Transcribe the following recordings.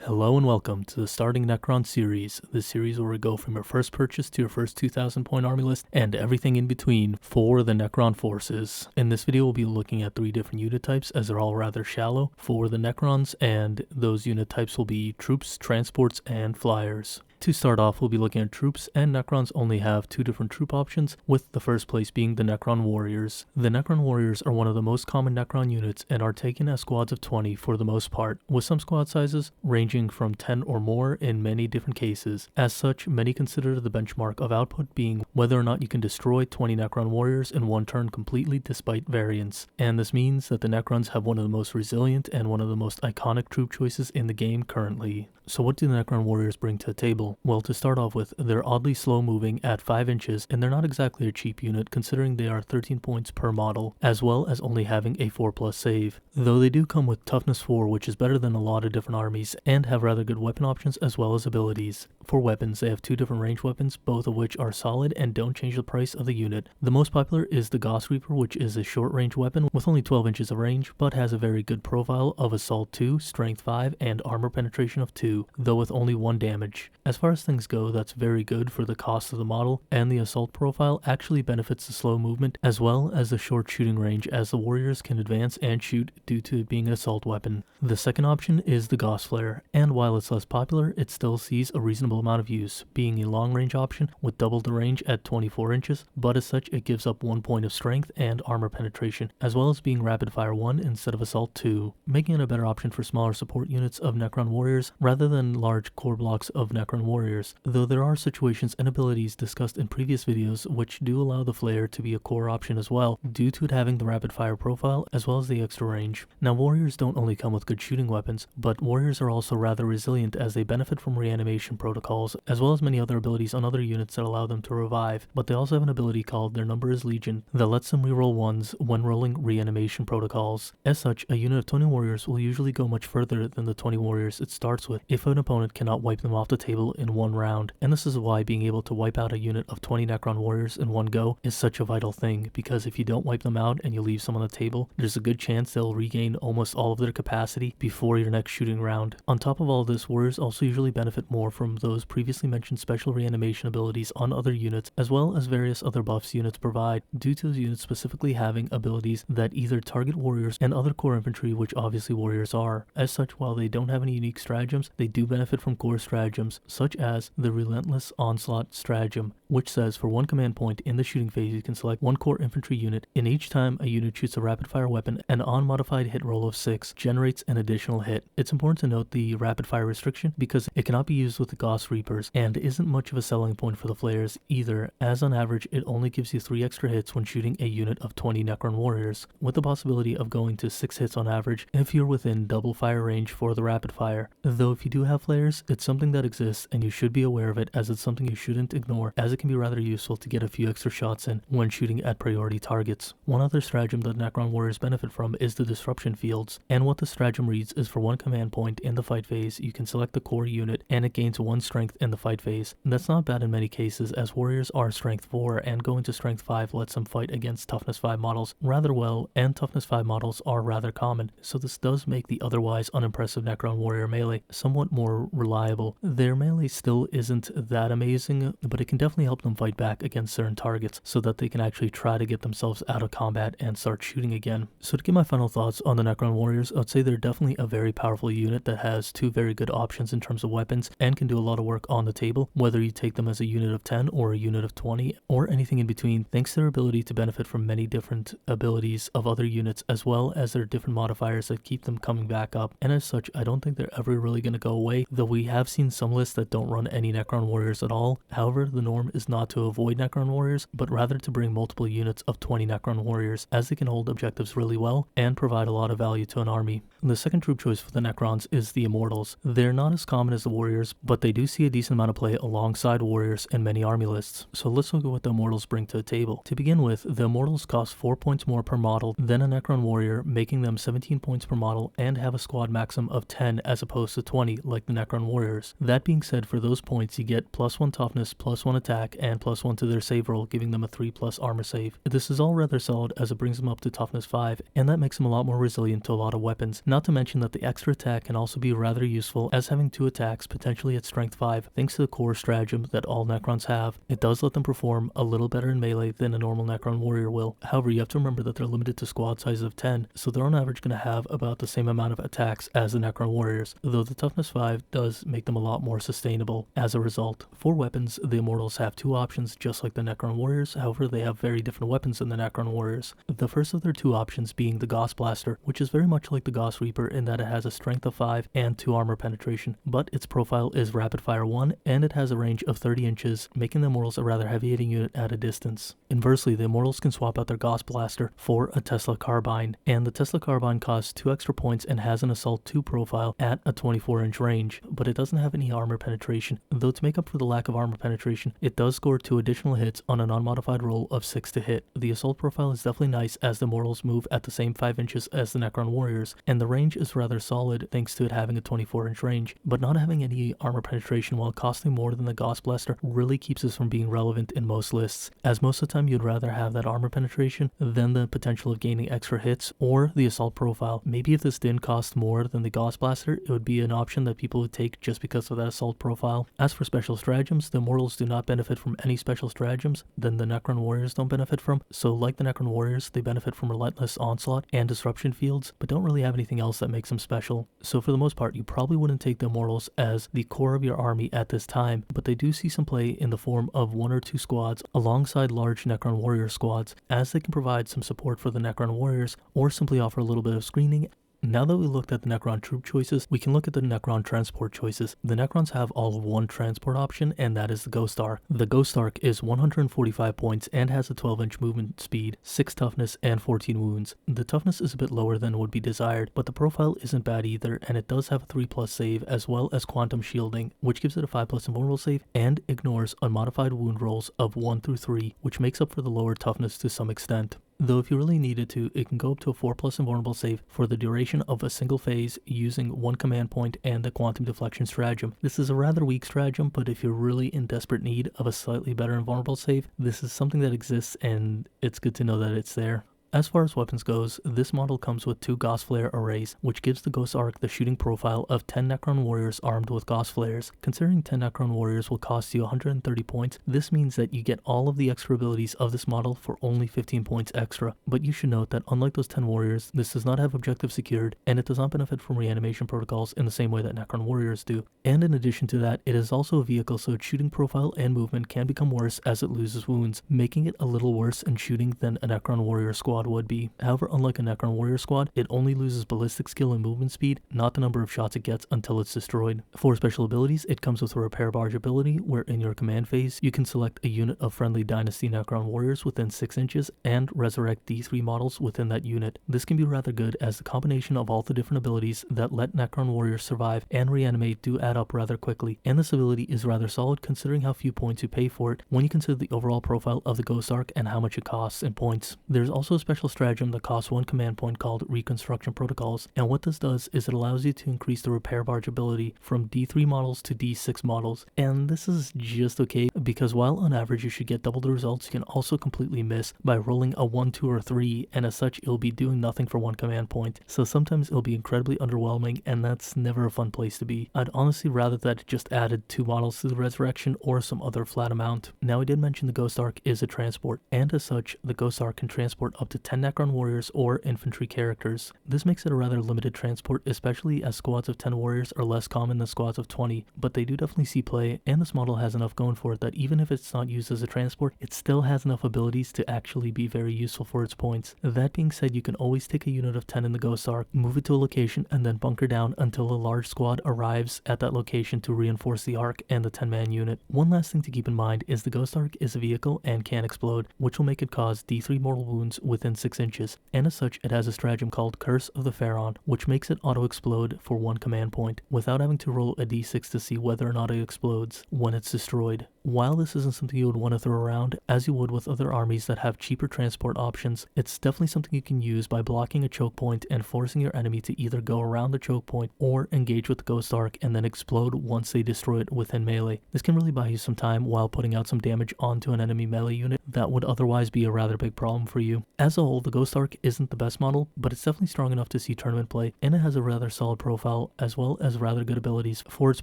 Hello and welcome to the Starting Necron series, the series where we go from your first purchase to your first 2,000 point army list and everything in between for the Necron forces. In this video we'll be looking at 3 different unit types as they're all rather shallow for the Necrons, and those unit types will be troops, transports, and flyers. To start off, we'll be looking at troops, and Necrons only have 2 different troop options, with the first place being the Necron Warriors. The Necron Warriors are one of the most common Necron units and are taken as squads of 20 for the most part, with some squad sizes ranging from 10 or more in many different cases. As such, many consider the benchmark of output being whether or not you can destroy 20 Necron Warriors in one turn completely despite variance, and this means that the Necrons have one of the most resilient and one of the most iconic troop choices in the game currently. So what do the Necron Warriors bring to the table? Well, to start off with, they're oddly slow moving at 5 inches, and they're not exactly a cheap unit considering they are 13 points per model, as well as only having a 4+ save. Though they do come with toughness 4, which is better than a lot of different armies, and have rather good weapon options as well as abilities. For weapons, they have 2 different range weapons, both of which are solid and don't change the price of the unit. The most popular is the Gauss Reaper, which is a short range weapon with only 12 inches of range, but has a very good profile of Assault 2, Strength 5, and Armor Penetration of 2, though with only 1 damage. As far as things go, that's very good for the cost of the model, and the assault profile actually benefits the slow movement as well as the short shooting range, as the warriors can advance and shoot due to it being an assault weapon. The second option is the Gauss Flare, and while it's less popular, it still sees a reasonable amount of use, being a long range option with double the range at 24 inches, but as such it gives up 1 point of strength and armor penetration, as well as being rapid fire 1 instead of assault 2, making it a better option for smaller support units of Necron warriors rather than large core blocks of Necron warriors, though there are situations and abilities discussed in previous videos which do allow the flare to be a core option as well, due to it having the rapid fire profile as well as the extra range. Now, warriors don't only come with good shooting weapons, but warriors are also rather resilient as they benefit from reanimation protocols, as well as many other abilities on other units that allow them to revive, but they also have an ability called Their Number is Legion that lets them reroll 1s when rolling reanimation protocols. As such, a unit of 20 warriors will usually go much further than the 20 warriors it starts with if an opponent cannot wipe them off the table in 1 round, and this is why being able to wipe out a unit of 20 Necron warriors in one go is such a vital thing, because if you don't wipe them out and you leave some on the table, there's a good chance they'll regain almost all of their capacity before your next shooting round. On top of all this, warriors also usually benefit more from those previously mentioned special reanimation abilities on other units, as well as various other buffs units provide, due to those units specifically having abilities that either target warriors and other core infantry, which obviously warriors are. As such, while they don't have any unique stratagems, they do benefit from core stratagems, such as the Relentless Onslaught stratagem, which says for 1 command point in the shooting phase you can select 1 core infantry unit, and each time a unit shoots a rapid fire weapon, an unmodified hit roll of 6 generates an additional hit. It's important to note the rapid fire restriction because it cannot be used with the Gauss Reapers and isn't much of a selling point for the flares either, as on average it only gives you 3 extra hits when shooting a unit of 20 Necron warriors, with the possibility of going to 6 hits on average if you're within double fire range for the rapid fire. Though if you do have flares, it's something that exists and you should be aware of it, as it's something you shouldn't ignore, as it can be rather useful to get a few extra shots in when shooting at priority targets. One other stratagem that Necron warriors benefit from is the disruption fields, and what the stratagem reads is for 1 command point in the fight phase you can select the core unit and it gains 1 strength in the fight phase. That's not bad in many cases, as warriors are strength 4 and going to strength 5 lets them fight against toughness 5 models rather well, and toughness 5 models are rather common, so this does make the otherwise unimpressive Necron warrior melee somewhat more reliable. Their melee still isn't that amazing, but it can definitely help them fight back against certain targets so that they can actually try to get themselves out of combat and start shooting again. So to give my final thoughts on the Necron warriors, I'd say they're definitely a very powerful unit that has 2 very good options in terms of weapons and can do a lot of work on the table, whether you take them as a unit of 10 or a unit of 20 or anything in between, thanks to their ability to benefit from many different abilities of other units, as well as their different modifiers that keep them coming back up, and as such I don't think they're ever really going to go away, though we have seen some lists that don't run any Necron warriors at all. However, the norm is not to avoid Necron warriors, but rather to bring multiple units of 20 Necron warriors, as they can hold objectives really well and provide a lot of value to an army. The second troop choice for the Necrons is the Immortals. They're not as common as the warriors, but they do see a decent amount of play alongside warriors in many army lists. So let's look at what the Immortals bring to the table. To begin with, the Immortals cost 4 points more per model than a Necron warrior, making them 17 points per model, and have a squad maximum of 10 as opposed to 20 like the Necron warriors. That being said, for those points you get +1 toughness, +1 attack, and +1 to their save roll, giving them a 3+ armor save. This is all rather solid as it brings them up to toughness 5, and that makes them a lot more resilient to a lot of weapons. Not to mention that the extra attack can also be rather useful, as having 2 attacks potentially at strength 5 thanks to the core stratagem that all Necrons have. It does let them perform a little better in melee than a normal Necron warrior will. However, you have to remember that they're limited to squad sizes of 10, so they're on average going to have about the same amount of attacks as the Necron warriors, though the toughness 5 does make them a lot more sustainable as a result. For weapons, the Immortals have 2 options just like the Necron warriors, however they have very different weapons than the Necron warriors. The first of their 2 options being the Gauss Blaster, which is very much like the Gauss Reaper in that it has a strength of 5 and 2 armor penetration, but its profile is rapid fire 1 and it has a range of 30 inches, making the Immortals a rather heavy hitting unit at a distance. Inversely, the Immortals can swap out their Gauss Blaster for a Tesla Carbine, and the Tesla Carbine costs 2 extra points and has an Assault 2 profile at a 24-inch range, but it doesn't have any armor penetration, though to make up for the lack of armor penetration, it does score 2 additional hits on an unmodified roll of 6 to hit. The Assault profile is definitely nice as the Immortals move at the same 5 inches as the Necron warriors, and the range is rather solid thanks to it having a 24-inch range, but not having any armor penetration while costing more than the Gauss Blaster really keeps us from being relevant in most lists, as most of the time you'd rather have that armor penetration than the potential of gaining extra hits or the Assault profile. Maybe if this didn't cost more than the Gauss Blaster, it would be an option that people would take just because of that Assault profile. As for special stratagems, the Immortals do not benefit from any special stratagems than the Necron warriors don't benefit from, so like the Necron warriors, they benefit from Relentless Onslaught and Disruption Fields, but don't really have anything else that makes them special. So for the most part, you probably wouldn't take the Immortals as the core of your army at this time, but they do see some play in the form of 1 or 2 squads alongside large Necron warrior squads, as they can provide some support for the Necron warriors or simply offer a little bit of screening. Now that we looked at the Necron troop choices, we can look at the Necron transport choices. The Necrons have all of 1 transport option, and that is the Ghost Ark. The Ghost Ark is 145 points and has a 12-inch movement speed, 6 toughness, and 14 wounds. The toughness is a bit lower than would be desired, but the profile isn't bad either, and it does have a 3+ save as well as quantum shielding, which gives it a 5+ invulnerable save and ignores unmodified wound rolls of 1 through 3, which makes up for the lower toughness to some extent. Though if you really needed to, it can go up to a 4+ invulnerable save for the duration of a single phase using 1 command point and the quantum deflection stratagem. This is a rather weak stratagem, but if you're really in desperate need of a slightly better invulnerable save, this is something that exists and it's good to know that it's there. As far as weapons goes, this model comes with 2 Gauss Flare arrays, which gives the Ghost Ark the shooting profile of 10 Necron warriors armed with Gauss Flares. Considering 10 Necron warriors will cost you 130 points, this means that you get all of the extra abilities of this model for only 15 points extra. But you should note that unlike those 10 warriors, this does not have objective secured, and it does not benefit from reanimation protocols in the same way that Necron warriors do. And in addition to that, it is also a vehicle, so its shooting profile and movement can become worse as it loses wounds, making it a little worse in shooting than a Necron warrior squad would be. However, unlike a Necron warrior squad, it only loses ballistic skill and movement speed, not the number of shots it gets until it's destroyed. For special abilities, it comes with a repair barge ability, where in your command phase, you can select a unit of friendly Dynasty Necron warriors within 6 inches and resurrect D3 models within that unit. This can be rather good as the combination of all the different abilities that let Necron warriors survive and reanimate do add up rather quickly, and this ability is rather solid considering how few points you pay for it when you consider the overall profile of the Ghost Ark and how much it costs in points. There's also a special stratagem that costs 1 command point called Reconstruction Protocols, and what this does is it allows you to increase the repair barge ability from D3 models to D6 models, and this is just okay because while on average you should get double the results, you can also completely miss by rolling a 1, 2, or 3, and as such it'll be doing nothing for 1 command point, so sometimes it'll be incredibly underwhelming, and that's never a fun place to be. I'd honestly rather that it just added 2 models to the resurrection or some other flat amount. Now I did mention the Ghost Ark is a transport, and as such the Ghost Ark can transport up to 10 Necron warriors or infantry characters. This makes it a rather limited transport, especially as squads of 10 warriors are less common than squads of 20, but they do definitely see play, and this model has enough going for it that even if it's not used as a transport, it still has enough abilities to actually be very useful for its points. That being said, you can always take a unit of 10 in the Ghost Ark, move it to a location, and then bunker down until a large squad arrives at that location to reinforce the Ark and the 10-man unit. One last thing to keep in mind is the Ghost Ark is a vehicle and can explode, which will make it cause D3 mortal wounds within 6 inches, and as such it has a stratagem called Curse of the Pharaon, which makes it auto-explode for 1 command point, without having to roll a d6 to see whether or not it explodes when it's destroyed. While this isn't something you would want to throw around as you would with other armies that have cheaper transport options, it's definitely something you can use by blocking a choke point and forcing your enemy to either go around the choke point or engage with the Ghost Arc and then explode once they destroy it within melee. This can really buy you some time while putting out some damage onto an enemy melee unit that would otherwise be a rather big problem for you. As a whole, the Ghost Arc isn't the best model, but it's definitely strong enough to see tournament play, and it has a rather solid profile as well as rather good abilities for its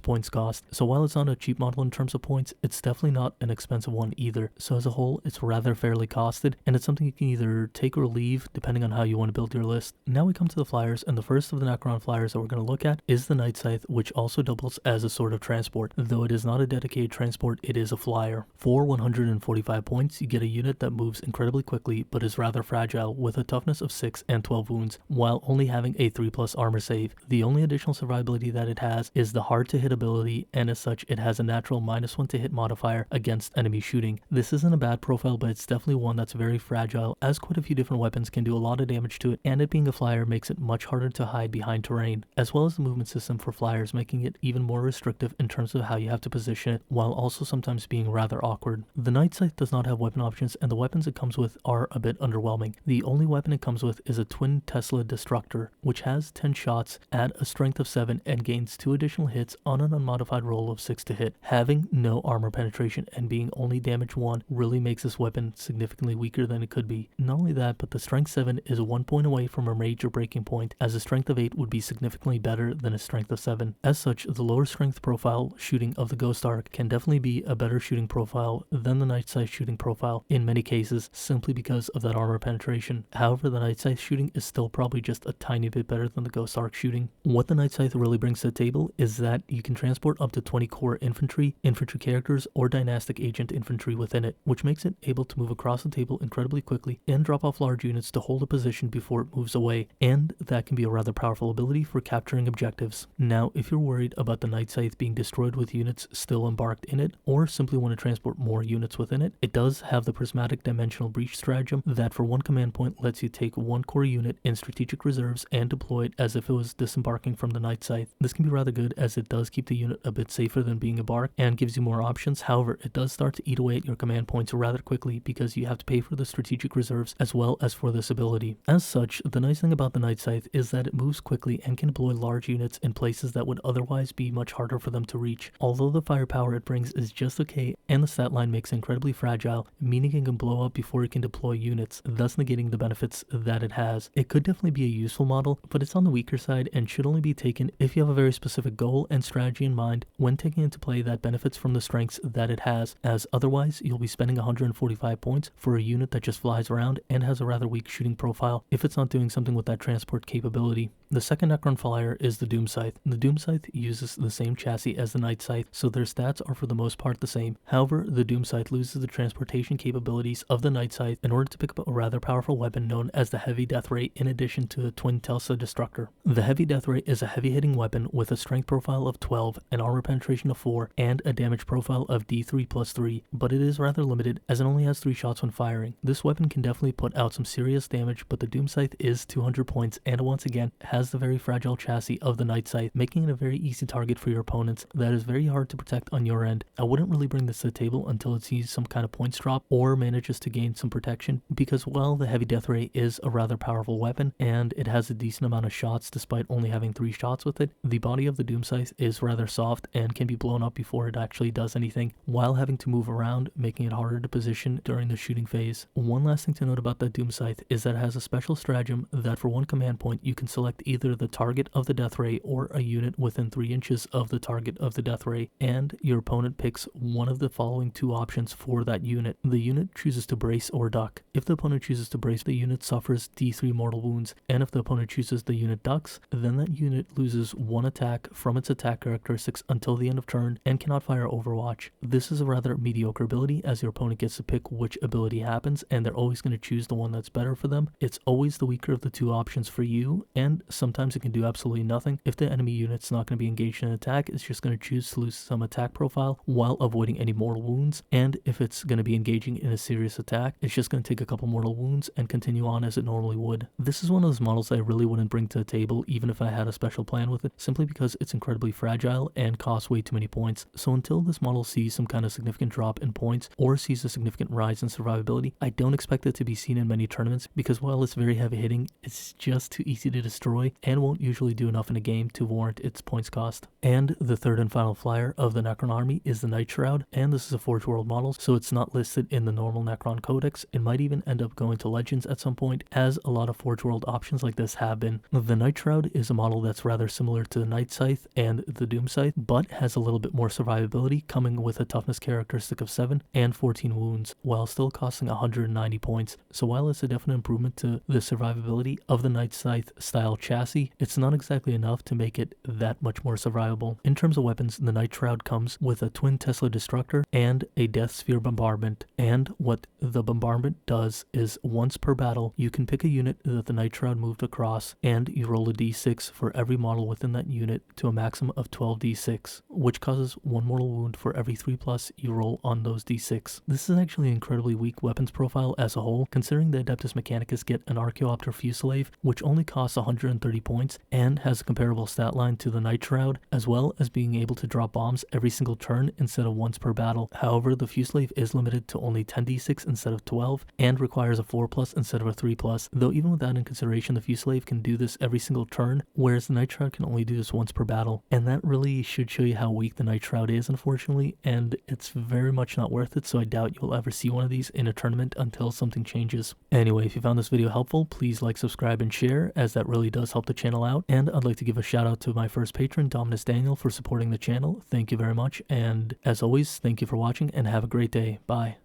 points cost. So while it's not a cheap model in terms of points, it's definitely not an expensive one either. So as a whole, it's rather fairly costed, and it's something you can either take or leave depending on how you want to build your list. Now we come to the flyers, and the first of the Necron flyers that we're going to look at is the Night Scythe, which also doubles as a sort of transport. Though it is not a dedicated transport, it is a flyer. For 145 points, you get a unit that moves incredibly quickly but is rather fragile with a toughness of 6 and 12 wounds, while only having a 3+ armor save. The only additional survivability that it has is the hard to hit ability, and as such it has a natural -1 to hit modifier against enemy shooting. This isn't a bad profile, but it's definitely one that's very fragile, as quite a few different weapons can do a lot of damage to it, and it being a flyer makes it much harder to hide behind terrain, as well as the movement system for flyers making it even more restrictive in terms of how you have to position it, while also sometimes being rather awkward. The Night Scythe does not have weapon options, and the weapons it comes with are a bit underwhelming. The only weapon it comes with is a twin Tesla Destructor, which has 10 shots at a strength of 7 and gains 2 additional hits on an unmodified roll of 6 to hit. Having no armor penetration and being only damage 1 really makes this weapon significantly weaker than it could be. Not only that, but the strength 7 is 1 point away from a major breaking point, as a strength of 8 would be significantly better than a strength of 7. As such, the lower strength profile shooting of the Ghost Arc can definitely be a better shooting profile than the Night Scythe shooting profile in many cases, simply because of that armor penetration. However, the Night Scythe shooting is still probably just a tiny bit better than the Ghost Arc shooting. What the Night Scythe really brings to the table is that you can transport up to 20 core infantry characters, or dynastic agent infantry within it, which makes it able to move across the table incredibly quickly and drop off large units to hold a position before it moves away, and that can be a rather powerful ability for capturing objectives. Now, if you're worried about the Night Scythe being destroyed with units still embarked in it, or simply want to transport more units within it, it does have the prismatic dimensional breach stratagem that for 1 command point lets you take 1 core unit in strategic reserves and deploy it as if it was disembarking from the Night Scythe. This can be rather good as it does keep the unit a bit safer than being embarked and gives you more options. However, it does start to eat away at your command points rather quickly because you have to pay for the strategic reserves as well as for this ability. As such, the nice thing about the Night Scythe is that it moves quickly and can deploy large units in places that would otherwise be much harder for them to reach. Although the firepower it brings is just okay, and the stat line makes it incredibly fragile, meaning it can blow up before it can deploy units, thus negating the benefits that it has. It could definitely be a useful model, but it's on the weaker side and should only be taken if you have a very specific goal and strategy in mind when taking into play that benefits from the strengths that it has, as otherwise you'll be spending 145 points for a unit that just flies around and has a rather weak shooting profile if it's not doing something with that transport capability. The second Necron flyer is the Doom Scythe. The Doom Scythe uses the same chassis as the Night Scythe, so their stats are for the most part the same. However, the Doom Scythe loses the transportation capabilities of the Night Scythe in order to pick up a rather powerful weapon known as the Heavy Death Ray, in addition to the Twin Tesla Destructor. The Heavy Death Ray is a heavy hitting weapon with a strength profile of 12, an armor penetration of 4, and a damage profile of D3+3, but it is rather limited as it only has 3 shots when firing. This weapon can definitely put out some serious damage, but the Doom Scythe is 200 points and once again has the very fragile chassis of the Night Scythe, making it a very easy target for your opponents that is very hard to protect on your end. I wouldn't really bring this to the table until it sees some kind of points drop or manages to gain some protection, because while the Heavy Death Ray is a rather powerful weapon and it has a decent amount of shots despite only having 3 shots with it, the body of the Doom Scythe is rather soft and can be blown up before it actually does anything, while having to move around, making it harder to position during the shooting phase. One last thing to note about the Doom Scythe is that it has a special stratagem that for 1 command point you can select either the target of the Death Ray or a unit within 3 inches of the target of the Death Ray, and your opponent picks one of the following 2 options for that unit. The unit chooses to brace or duck. If the opponent chooses to brace, the unit suffers D3 mortal wounds, and if the opponent chooses the unit ducks, then that unit loses 1 attack from its attack characteristics until the end of turn and cannot fire Overwatch. This is a rather mediocre ability as your opponent gets to pick which ability happens, and they're always going to choose the one that's better for them. It's always the weaker of the 2 options for you, and sometimes it can do absolutely nothing. If the enemy unit's not going to be engaged in an attack, it's just going to choose to lose some attack profile while avoiding any mortal wounds, and if it's going to be engaging in a serious attack, it's just going to take a couple mortal wounds and continue on as it normally would. This is one of those models I really wouldn't bring to the table even if I had a special plan with it, simply because it's incredibly fragile and costs way too many points. So until this model sees some kind of significant drop in points or sees a significant rise in survivability, I don't expect it to be seen in many tournaments because while it's very heavy hitting, it's just too easy to destroy and won't usually do enough in a game to warrant its points cost. And the third and final flyer of the Necron Army is the Shroud, and this is a Forge World model, so it's not listed in the normal Necron Codex. It might even end up going to Legends at some point, as a lot of Forge World options like this have been. The Shroud is a model that's rather similar to the Scythe and the Doom Scythe, but has a little bit more survivability, coming with a toughness characteristic of 7 and 14 wounds, while still costing 190 points. So while it's a definite improvement to the survivability of the Scythe style chassis, it's not exactly enough to make it that much more survivable. In terms of weapons, the Shroud comes with a twin Tesla Destructor and a Death Sphere Bombardment, and what the bombardment does is once per battle you can pick a unit that the Shroud moved across and you roll a d6 for every model within that unit to a maximum of 12d6, which causes 1 mortal wound for every 3+ you roll on those d6. This is actually an incredibly weak weapons profile as a whole, considering the Adeptus Mechanicus get an Archaeopter Fusillade, which only costs 130 points and has a comparable stat line to the Shroud, as well as being able to drop bombs every single turn instead of once per battle. However, the Fusillade is limited to only 10d6 instead of 12 and requires a 4+ instead of a 3+, though even with that in consideration, the Fusillade can do this every single turn, whereas the Shroud can only do this once per battle. And that really should show you how weak the Shroud is, unfortunately, and it's very much not worth it, so I doubt you'll ever see one of these in a tournament until something changes. Anyway, if you found this video helpful, please like, subscribe, and share, as that really does help the channel out. And I'd like to give a shout out to my first patron, Dominus Daniel, for supporting the channel. Thank you very much, and as always, thank you for watching and have a great day. Bye.